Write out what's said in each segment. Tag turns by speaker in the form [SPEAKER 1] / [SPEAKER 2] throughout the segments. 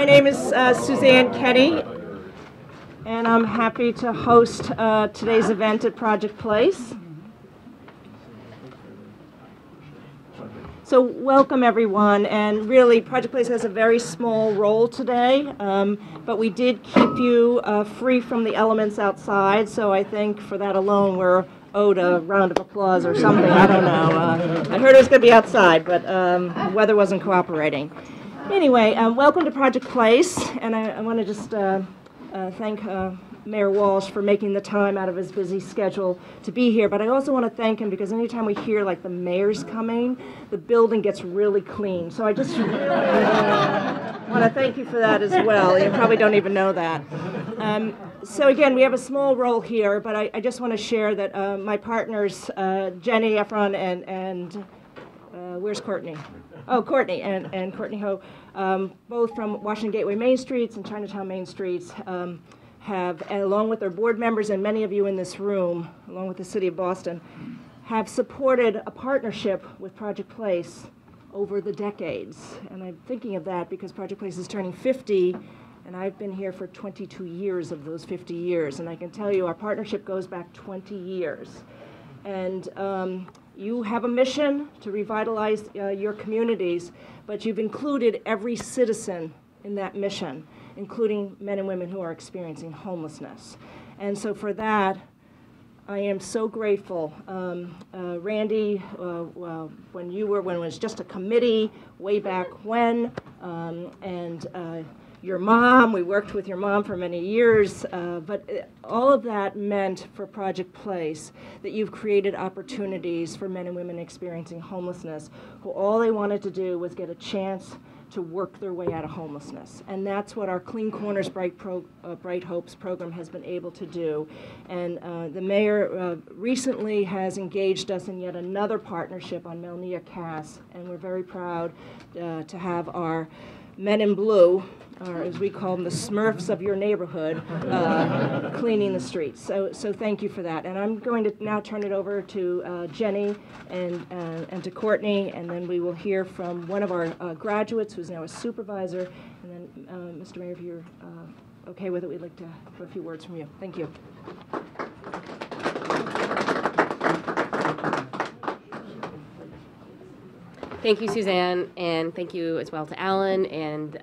[SPEAKER 1] My name is Suzanne Kenny, and I'm happy to host today's event at Project Place. So welcome everyone, and really Project Place has a very small role today, but we did keep you free from the elements outside, so I think for that alone we're owed a round of applause or something, I don't know. I heard it was going to be outside, but the weather wasn't cooperating. Anyway, welcome to Project Place, and I want to just thank Mayor Walsh for making the time out of his busy schedule to be here, but I also want to thank him because anytime we hear like the mayor's coming, the building gets really clean. So I just really want to thank you for that as well. You probably don't even know that. So again, we have a small role here, but I just want to share that my partners, Jenny Efron and where's Courtney? Oh, Courtney and Courtney Ho, both from Washington Gateway Main Streets and Chinatown Main Streets, have, along with their board members and many of you in this room, along with the City of Boston, have supported a partnership with Project Place over the decades. And I'm thinking of that because Project Place is turning 50, and I've been here for 22 years of those 50 years. And I can tell you our partnership goes back 20 years. And you have a mission to revitalize your communities, but you've included every citizen in that mission, including men and women who are experiencing homelessness. And so for that, I am so grateful. Randy, when it was just a committee way back when, and your mom, we worked with your mom for many years, but all of that meant for Project Place that you've created opportunities for men and women experiencing homelessness who all they wanted to do was get a chance to work their way out of homelessness. And that's what our Clean Corners, Bright Hopes program has been able to do. And the mayor recently has engaged us in yet another partnership on Melnia Cass, and we're very proud to have our men in blue, or as we call them, the Smurfs of your neighborhood, cleaning the streets. So thank you for that. And I'm going to now turn it over to Jenny and to Courtney, and then we will hear from one of our graduates who's now a supervisor. And then, Mr. Mayor, if you're okay with it, we'd like to have a few words from you. Thank you.
[SPEAKER 2] Thank you, Suzanne, and thank you as well to Alan and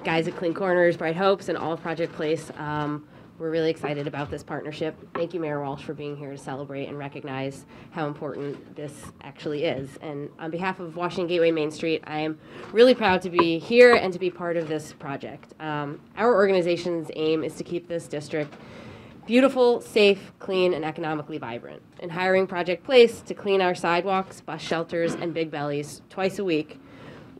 [SPEAKER 2] guys at Clean Corners, Bright Hopes, and all of Project Place. We're really excited about this partnership. Thank you, Mayor Walsh, for being here to celebrate and recognize how important this actually is. And on behalf of Washington Gateway Main Street, I am really proud to be here and to be part of this project. Our organization's aim is to keep this district beautiful, safe, clean, and economically vibrant. In hiring Project Place to clean our sidewalks, bus shelters, and big bellies twice a week,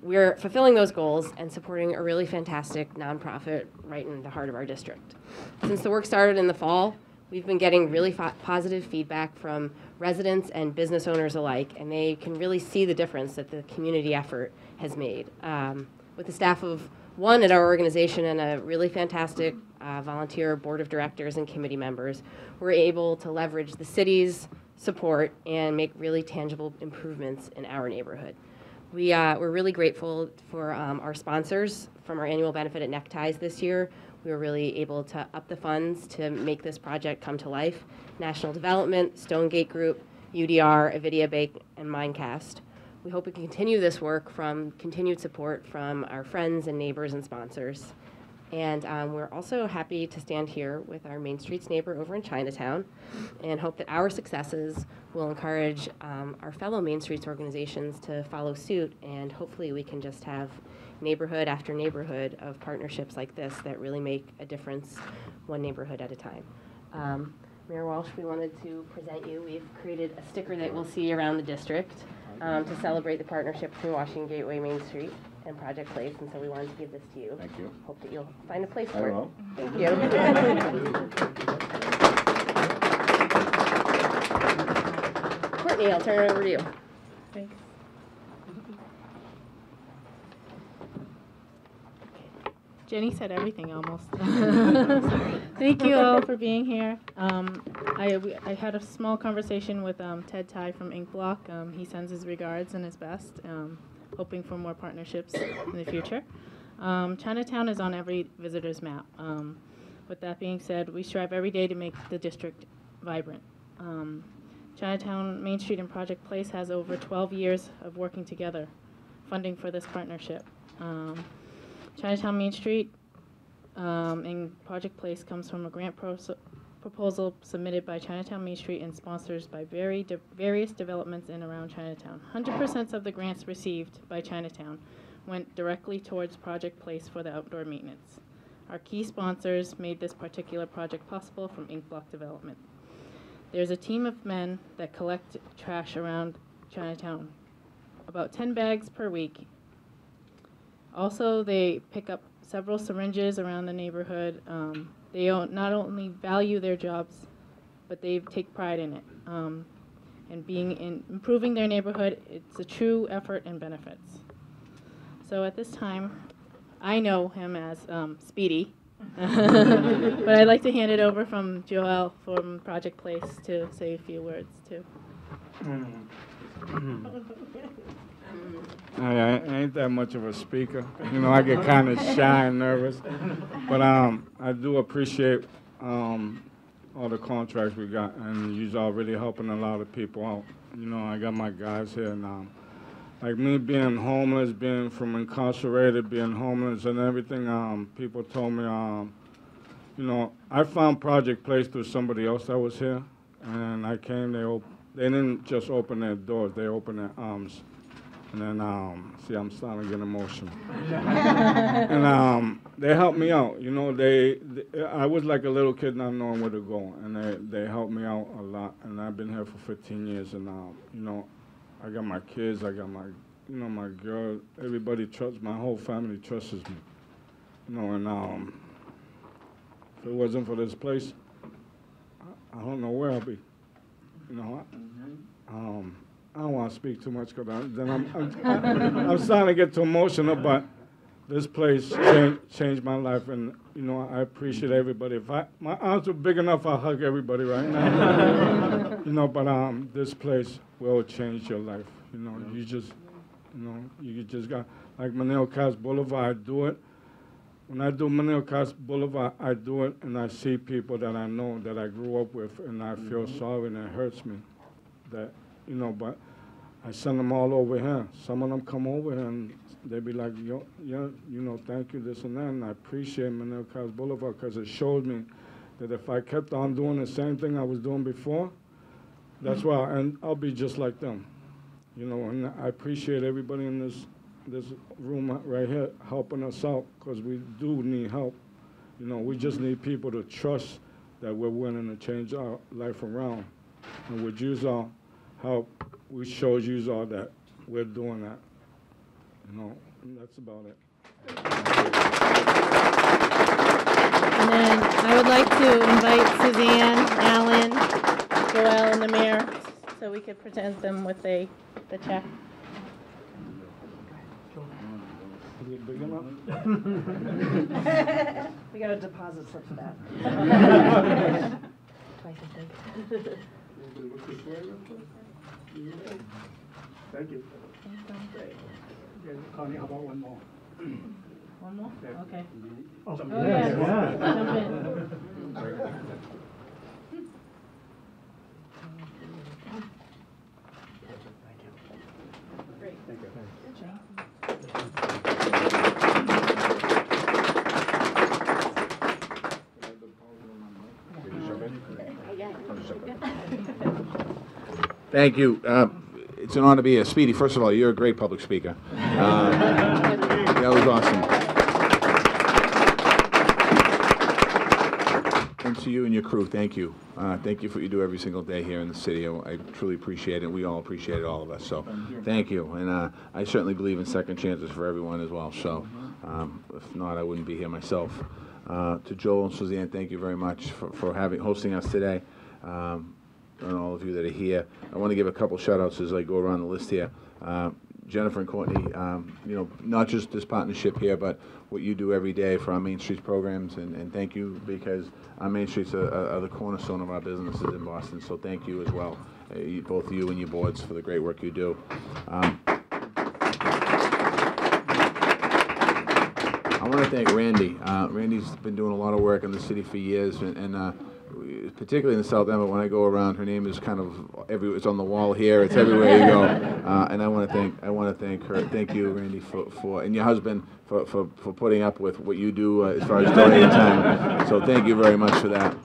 [SPEAKER 2] we're fulfilling those goals and supporting a really fantastic nonprofit right in the heart of our district. Since the work started in the fall, we've been getting really positive feedback from residents and business owners alike, and they can really see the difference that the community effort has made. With the staff of one at our organization and a really fantastic volunteer board of directors and committee members, we're able to leverage the city's support and make really tangible improvements in our neighborhood. We're really grateful for our sponsors from our annual benefit at Neckties this year. We were really able to up the funds to make this project come to life. National Development, Stonegate Group, UDR, Avidia Bake, and Mindcast. We hope we can continue this work from continued support from our friends and neighbors and sponsors. And we're also happy to stand here with our Main Streets neighbor over in Chinatown and hope that our successes will encourage our fellow Main Streets organizations to follow suit, and hopefully we can just have neighborhood after neighborhood of partnerships like this that really make a difference one neighborhood at a time. Mayor Walsh, we wanted to present you. We've created a sticker that we'll see around the district to celebrate the partnership between Washington Gateway Main Street and Project Place, and so we wanted to give this to you.
[SPEAKER 3] Thank you.
[SPEAKER 2] Hope that you'll find a place for
[SPEAKER 3] I
[SPEAKER 2] it.
[SPEAKER 3] will.
[SPEAKER 2] Thank you. Courtney, I'll turn it over to you.
[SPEAKER 4] Thanks. Jenny said everything almost. Thank you all for being here. I had a small conversation with Ted Ty from Ink Block. He sends his regards and his best, hoping for more partnerships in the future. Chinatown is on every visitor's map. With that being said, we strive every day to make the district vibrant. Chinatown, Main Street, and Project Place has over 12 years of working together, funding for this partnership. Chinatown, Main Street, and Project Place comes from a grant proposal submitted by Chinatown Main Street and sponsors by various developments in around Chinatown. 100% of the grants received by Chinatown went directly towards Project Place for the outdoor maintenance. Our key sponsors made this particular project possible from Ink Block Development. There's a team of men that collect trash around Chinatown, about 10 bags per week. Also, they pick up several syringes around the neighborhood. They not only value their jobs, but they take pride in it. And improving their neighborhood, it's a true effort and benefits. So at this time, I know him as Speedy, but I'd like to hand it over from Joel from Project Place to say a few words too.
[SPEAKER 3] I ain't that much of a speaker. You know, I get kind of shy and nervous. But I do appreciate all the contracts we got, and you're all really helping a lot of people out. You know, I got my guys here now. Like me being homeless, being from incarcerated, being homeless and everything, people told me, you know, I found Project Place through somebody else that was here, and I came, they didn't just open their doors, they opened their arms. And then, see, I'm starting to get emotional. And they helped me out. You know, I was like a little kid not knowing where to go, and they helped me out a lot. And I've been here for 15 years, and you know, I got my kids, I got my, you know, my girl. Everybody trusts, my whole family trusts me. You know, and if it wasn't for this place, I don't know where I'll be. You know, I don't want to speak too much because then I'm starting to get too emotional, but this place changed my life, and you know, I appreciate everybody. If my arms were big enough, I'll hug everybody right now. You know, but this place will change your life. You know, you just got, like Manil Kass Boulevard, I do it. When I do Manil Kass Boulevard, I do it, and I see people that I know, that I grew up with, and I feel sorry, and it hurts me. That, you know, but I send them all over here. Some of them come over here, and they be like, yo, yeah, you know, thank you, this and that, and I appreciate Manil Kass Boulevard because it showed me that if I kept on doing the same thing I was doing before, that's why, and I'll be just like them. You know, and I appreciate everybody in this room right here helping us out because we do need help. You know, we just need people to trust that we're willing to change our life around. And with you all help, we showed you all that we're doing that. You know, and that's about it.
[SPEAKER 4] And then I would like to invite Suzanne, Alan, Joelle, and the mayor so we could present them with the check.
[SPEAKER 3] Is it big enough?
[SPEAKER 1] We got a deposit slip for that.
[SPEAKER 2] Twice as big.
[SPEAKER 5] Thank you. Yeah, Connie, how about one more?
[SPEAKER 4] One more? Okay.
[SPEAKER 5] Oh,
[SPEAKER 4] yeah. Jump in. Great.
[SPEAKER 5] Thank you.
[SPEAKER 6] Thank you. It's an honor to be here. Speedy, first of all, you're a great public speaker. That was awesome. And to you and your crew, thank you. Thank you for what you do every single day here in the city. I truly appreciate it. We all appreciate it, all of us. So thank you. And I certainly believe in second chances for everyone as well. So if not, I wouldn't be here myself. To Joel and Suzanne, thank you very much for hosting us today. And all of you that are here. I want to give a couple shout-outs as I go around the list here. Jennifer and Courtney, you know, not just this partnership here, but what you do every day for our Main Streets programs, and thank you because our Main Streets are the cornerstone of our businesses in Boston, so thank you as well, both you and your boards, for the great work you do. want to thank Randy. Randy's been doing a lot of work in the city for years, and particularly in the South End. But when I go around, her name is kind of everywhere. It's on the wall here. It's everywhere you go. And I want to thank her. Thank you, Randy, for and your husband for putting up with what you do as far as donating time. So thank you very much for that.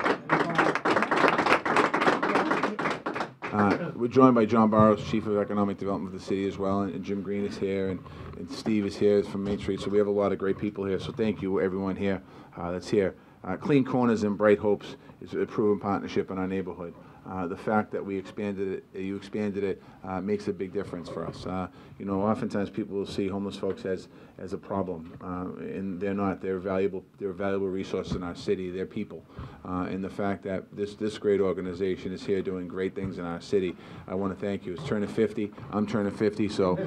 [SPEAKER 6] We're joined by John Barrows, Chief of Economic Development of the city as well, and Jim Green is here, and Steve is here from Main Street. So we have a lot of great people here. So thank you, everyone here that's here. Clean Corners and Bright Hopes is a proven partnership in our neighborhood. The fact that we expanded it, you expanded it, makes a big difference for us. You know, oftentimes people will see homeless folks as a problem, and they're not. They're valuable resources in our city. They're people, and the fact that this great organization is here doing great things in our city, I want to thank you. It's turning 50. I'm turning 50, so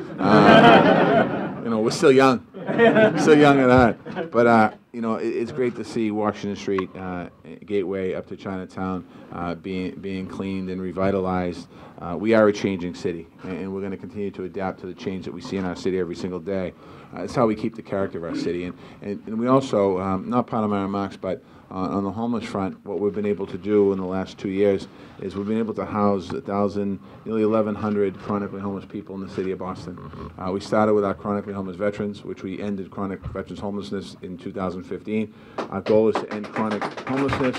[SPEAKER 6] you know, we're still young, still young at heart. But you know, it's great to see Washington Street, Gateway up to Chinatown, being cleaned and revitalized. We are a changing city, and we're going to continue to adapt to the change that we see in our city every single day. It's how we keep the character of our city. And we also, not part of my remarks, but on the homeless front, what we've been able to do in the last 2 years is we've been able to house nearly 1,100 chronically homeless people in the city of Boston. We started with our chronically homeless veterans, which we ended chronic veterans homelessness in 2015. Our goal is to end chronic homelessness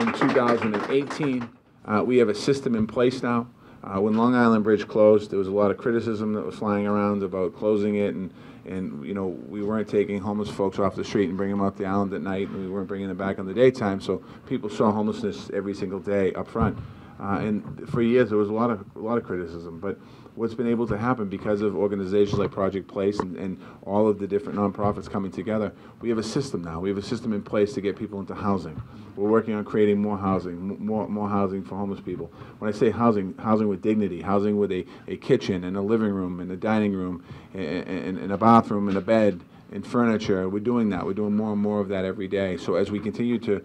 [SPEAKER 6] in 2018. We have a system in place now. When Long Island Bridge closed, there was a lot of criticism that was flying around about closing it, and you know, we weren't taking homeless folks off the street and bringing them up the island at night, and we weren't bringing them back in the daytime, so people saw homelessness every single day up front. And for years there was a lot of criticism, but what's been able to happen because of organizations like Project Place and all of the different nonprofits coming together, we have a system now. We have a system in place to get people into housing. We're working on creating more housing, more housing for homeless people. When I say housing, housing with dignity, housing with a kitchen and a living room and a dining room and a bathroom and a bed and furniture. We're doing that. We're doing more and more of that every day. So as we continue to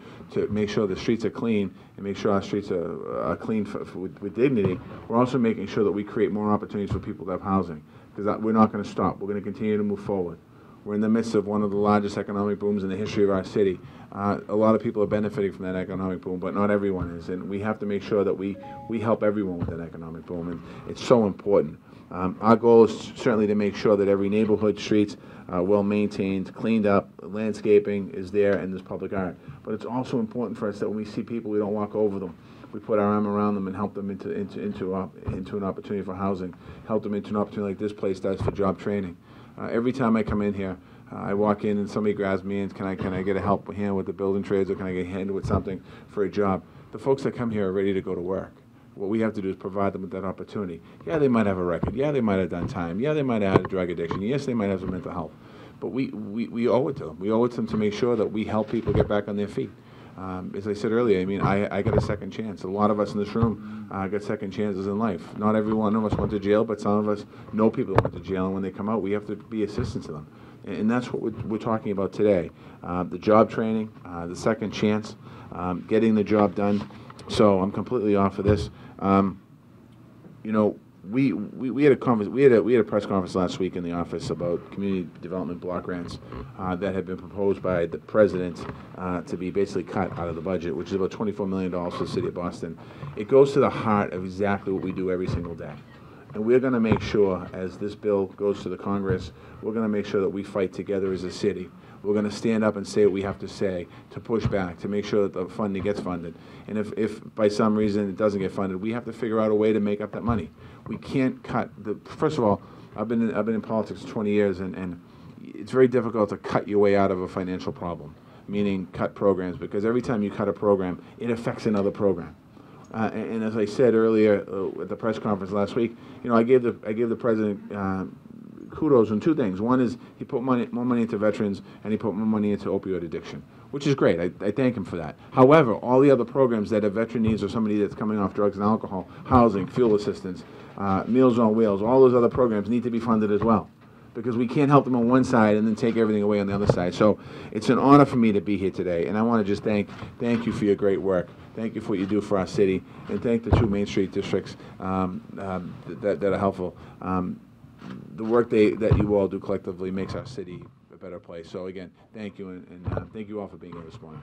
[SPEAKER 6] make sure the streets are clean and make sure our streets are clean with dignity, we're also making sure that we create more opportunities for people to have housing, because we're not going to stop. We're going to continue to move forward. We're in the midst of one of the largest economic booms in the history of our city. A lot of people are benefiting from that economic boom, but not everyone is, and we have to make sure that we help everyone with that economic boom, and it's so important. Our goal is certainly to make sure that every neighborhood, streets, well maintained, cleaned up, landscaping is there, and there's public art. But it's also important for us that when we see people, we don't walk over them. We put our arm around them and help them into an opportunity for housing, help them into an opportunity like this place does for job training. Every time I come in here, I walk in and somebody grabs me and can I get a help hand with the building trades, or can I get a hand with something for a job? The folks that come here are ready to go to work. What we have to do is provide them with that opportunity. Yeah, they might have a record. Yeah, they might have done time. Yeah, they might have had a drug addiction. Yes, they might have some mental health. But we owe it to them. We owe it to them to make sure that we help people get back on their feet. As I said earlier, I mean, I got a second chance. A lot of us in this room got second chances in life. Not every one of us went to jail, but some of us know people that went to jail, and when they come out, we have to be assistants to them. And that's what we're talking about today. The job training, the second chance, getting the job done. So I'm completely off of this. You know, we had a press conference last week in the office about community development block grants that had been proposed by the president to be basically cut out of the budget, which is about $24 million for the city of Boston. It goes to the heart of exactly what we do every single day. And we're going to make sure, as this bill goes to the Congress, we're going to make sure that we fight together as a city. We're going to stand up and say what we have to say, to push back, to make sure that the funding gets funded. And if by some reason it doesn't get funded, we have to figure out a way to make up that money. We can't cut first of all, I've been in politics for 20 years, and it's very difficult to cut your way out of a financial problem, meaning cut programs, because every time you cut a program, it affects another program. And as I said earlier at the press conference last week, you know, I gave the president kudos on two things. One is he put more money into veterans, and he put more money into opioid addiction, which is great. I thank him for that. However, all the other programs that a veteran needs, or somebody that's coming off drugs and alcohol, housing, fuel assistance, Meals on Wheels, all those other programs need to be funded as well, because we can't help them on one side and then take everything away on the other side. So it's an honor for me to be here today, and I want to just thank you for your great work. Thank you for what you do for our city, and thank the two Main Street districts that are helpful. The work that you all do collectively makes our city a better place. So again, thank you, and thank you all for being here this morning.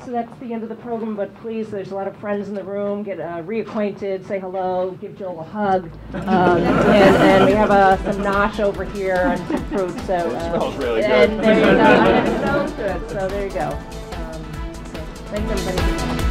[SPEAKER 1] So that's the end of the program, but please, there's a lot of friends in the room, get reacquainted, say hello, give Joel a hug. And we have some nosh over here and some fruit, so.
[SPEAKER 6] It smells really
[SPEAKER 1] and
[SPEAKER 6] good.
[SPEAKER 1] there you go, and it smells good, so there you go. So, thanks everybody.